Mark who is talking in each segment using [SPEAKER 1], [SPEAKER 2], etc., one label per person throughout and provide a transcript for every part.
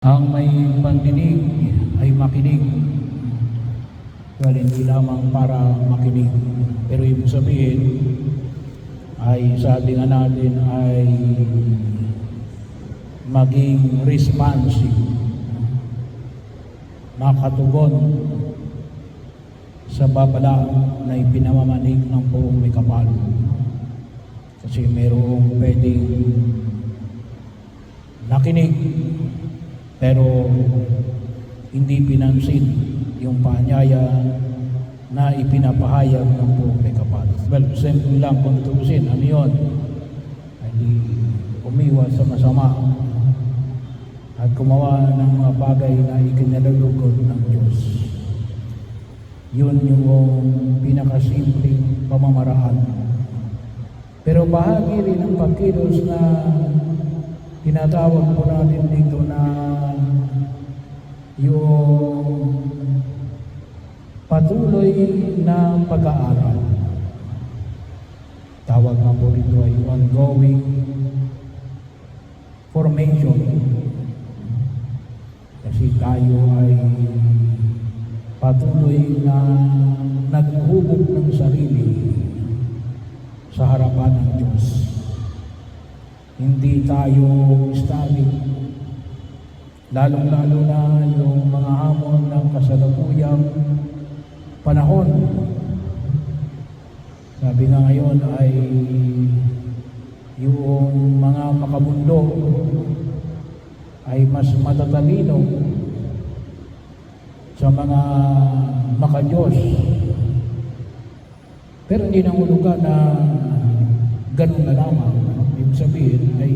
[SPEAKER 1] Ang may pandinig ay makinig. Well, hindi lamang para makinig. Pero ibig sabihin, ay sabi nga natin ay maging responsive, makatugon sa babala na ipinamamanig ng buong may kapal. Kasi mayroong pwedeng nakinig pero hindi pinansin yung paanyaya na ipinapahayag ng buong may kapal. Well, simple lang kung tutusin. Ano yun? Hindi umiwas sa masama at gumawa ng mga bagay na ikinalulugod ng Diyos. Yun yung pinakasimpleng pamamaraan. Pero bahagi rin ng pagkilos na tinatawag po natin dito na yung patuloy na pag-aaral. Tawag nga po rito ay ongoing formation. Kasi tayo ay patuloy na naghuhubog ng sarili sa harapan ng Diyos. Hindi tayo static. Lalong-lalo na yung mga hamon ng kasalukuyang panahon. Sabi nga ngayon ay yung mga makamundo ay mas matatalino sa mga makadiyos. Pero hindi nangulugan na ganun na lamang. Ibig sabihin ay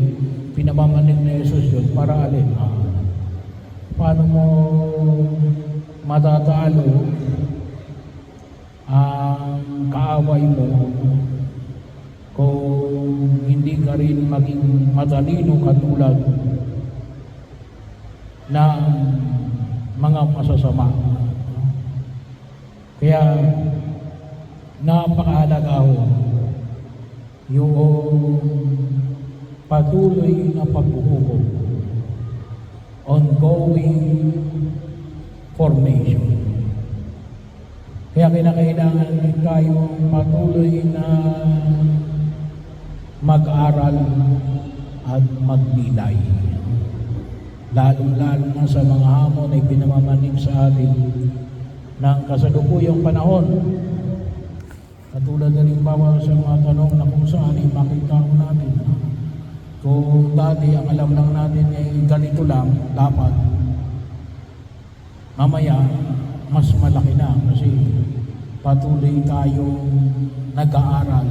[SPEAKER 1] pinamamanig na Jesus yun para alin? Paano mo matatalo ang kaaway mo kung hindi ka rin maging matalino katulad ng mga masasama? Kaya napakahalaga yung patuloy na paghuhubog, ongoing formation. Kaya kinakailangan din tayong patuloy na mag-aral at magnilay. Lalo-lalo na sa mga hamon ay pinamamanig sa atin ng kasalukuyang panahon. Katulad na rin bawa sa mga tanong na kung saan ay makita ko natin. Kung dati ang alam lang natin ay ganito lang, dapat mamaya mas malaki na kasi patuloy tayong nag-aaral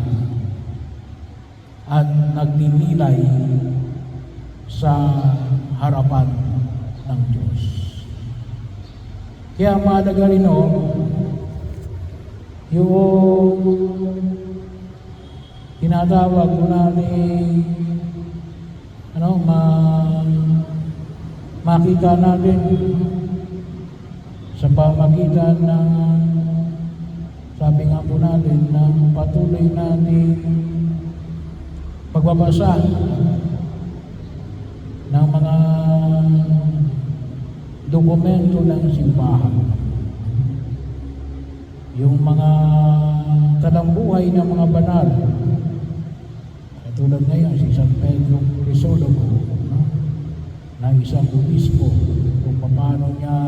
[SPEAKER 1] at nagninilay sa harapan ng Diyos. Kaya mahalaga rin yung tinatawag ko natin makita natin sa pamagitan ng sabi nga po natin ng patuloy natin pagbabasa ng mga dokumento ng simbahan, yung mga talambuhay ng mga banal. Katulad ngayon si San Pedro Crisologo, na isang obispo, kung paano niya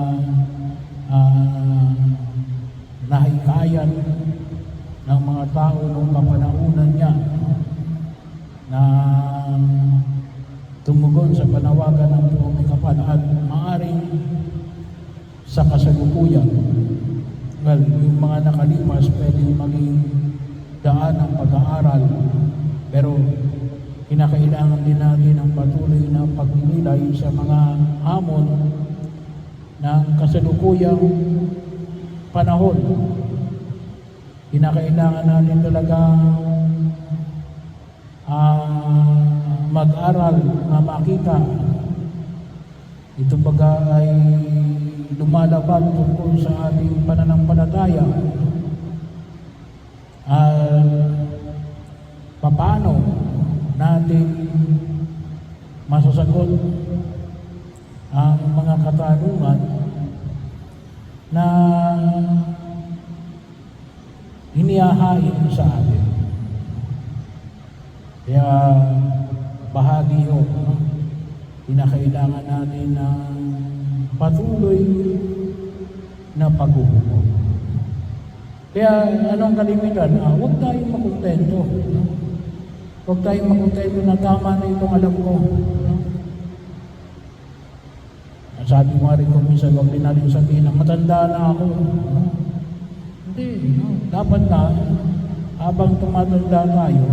[SPEAKER 1] nahikayan ng mga tao noong kapanahunan niya na tumugon sa panawagan ng buong may kapal at maaaring sa kasalukuyan. Well, yung mga nakalipas pwedeng maging daan ng pag-aaral, pero kinakailangan din natin ang patuloy na pagninilay sa mga hamon ng kasalukuyang panahon. Kinakailangan natin talaga mag-aral na makita ito baga ay lumalaban tungkol sa ating pananampalataya paano natin masasagot ang mga mga katanungan na inihahain sa atin. Kaya bahagi yun, no? Kinakailangan natin ng patuloy na paghuhukom. Kaya anong kalimitan? Huwag tayong makontento. No? Huwag tayong makontento na tama na itong alam ko. No? Sabi ko nga rin kung minsan, huwag din natin sabihin na matanda na ako. No? Hindi. No? Dapat na, habang tumatanda tayo,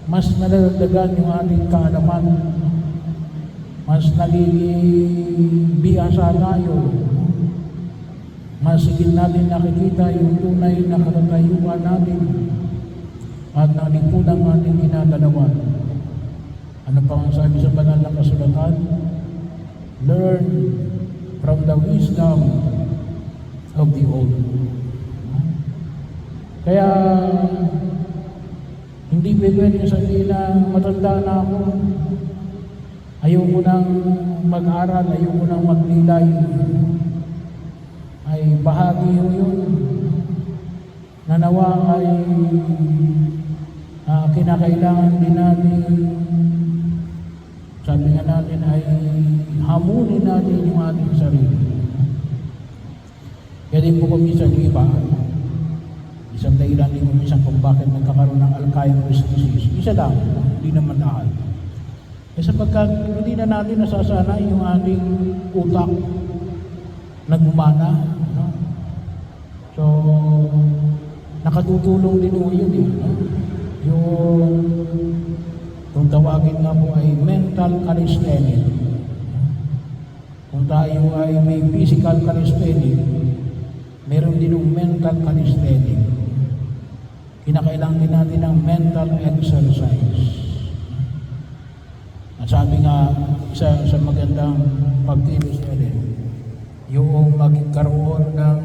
[SPEAKER 1] mas nalalagdagan yung ating kaalaman. Mas nalilibiyasa tayo. Mas higit natin nakikita yung tunay na katatayuan natin at nalipunan natin ginagalawa. Ano pa ang sabi sa banal na kasulatan? Learn from the wisdom of the old. Kaya hindi pwede sabihin na matanda na ako. Ayoko nang mag-aral, ayoko nang magnilay. Ay bahagi yun. Nanawa ay kinakailangan din natin, sabi nga natin ay hamunin natin yung ating sarili. Kaya din po kuminsan yung iba, isang dahilan din kuminsan kung bakit nagkakaroon ng Alzheimer's disease. Isa lang, hindi naman lahat. Sapagkat hindi na natin nasasanay yung ating utak na gumana. No? So, nakatutulong din po yun eh. No? Yung tawagin nga po ay mental calisthenics. Kung tayo ay may physical calisthenics, meron din yung mental calisthenics. Kinakailangan din natin ng mental exercise. Sabi nga, isa sa magandang pagkilos na rin, yung magkaroon ng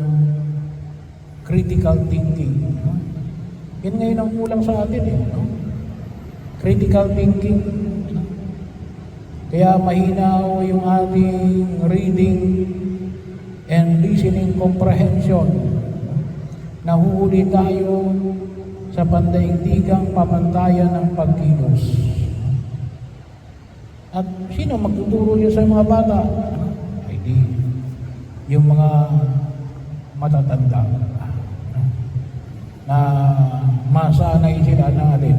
[SPEAKER 1] critical thinking. No? Yan ngayon ang kulang sa atin eh. No? Critical thinking. No? Kaya mahina yung ating reading and listening comprehension. Nahuhuli tayo sa pandaigdigang pamantayan ng pagkilos. At sino magtuturo yun sa mga bata? Ay di, yung mga matatanda na masanay sila na alin.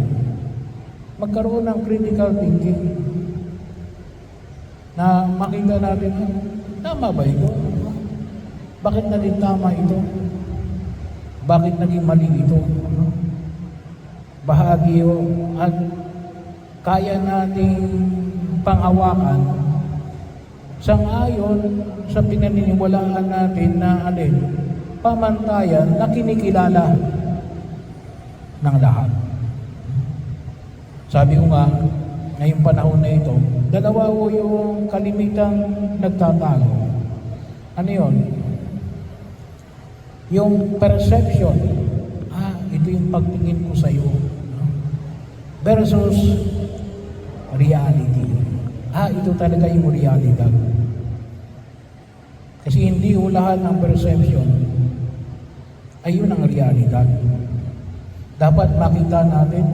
[SPEAKER 1] Magkaroon ng critical thinking na makita natin, tama ba ito? Bakit naging tama ito? Bakit naging mali ito? Bahagi yun at kaya nating panghawakan sang-ayon sa pinaniniwalaan natin na alin, pamantayan na kinikilala ng lahat. Sabi ko nga, ngayong panahon na ito, dalawa ko yung kalimitang nagtatago. Ano yun? Yung perception, ito yung pagtingin ko sa iyo, versus reality. Ito talaga yung realidad. Kasi hindi ho lahat ng perception ay yun ang realidad. Dapat makita natin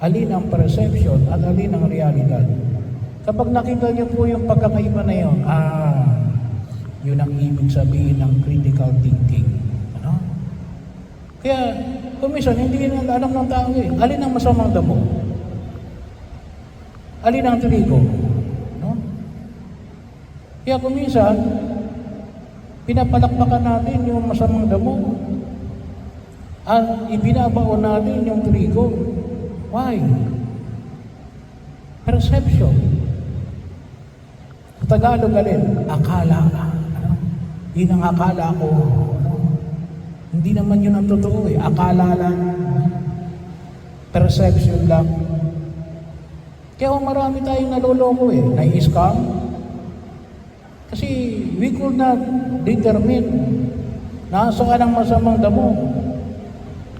[SPEAKER 1] alin ang perception at alin ang realidad. Kapag nakita niyo po yung pagkakaiba na yun, yun ang ibig sabihin ng critical thinking. Ano? Kaya, kumisan, hindi na alam ng tao eh. Alin ang masamang damo? Alin ang trigo? No? Kaya kuminsan, pinapalakpakan natin yung masamang damo at ibinabaon natin yung trigo. Why? Perception. Sa Tagalog alin? Akala. Ano? Yun ang akala ko. Ano? Hindi naman yun ang totoo eh. Akala lang. Perception lang. Kaya marami tayong naloloko eh, nai-scam. Kasi we could not determine nasaan ang masamang damo,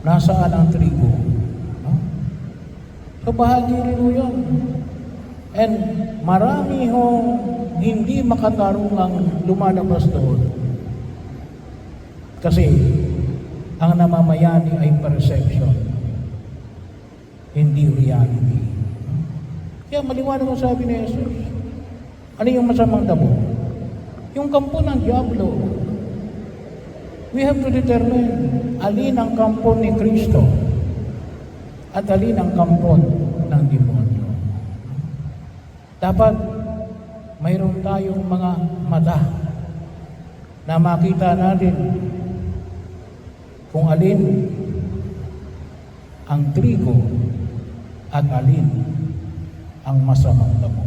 [SPEAKER 1] nasaan ang trigo. No? So bahagi rin mo yun. And marami hong hindi makatarungang lumalabas doon. Kasi ang namamayani ay perception, hindi reality. Kaya maliwanag ang sabi ni Jesus. Ano yung masamang damo? Yung kampo ng Diablo. We have to determine alin ang kampo ni Kristo at alin ang kampo ng demonyo. Dapat mayroon tayong mga mata na makita natin kung alin ang trigo at alin ang masamang damo.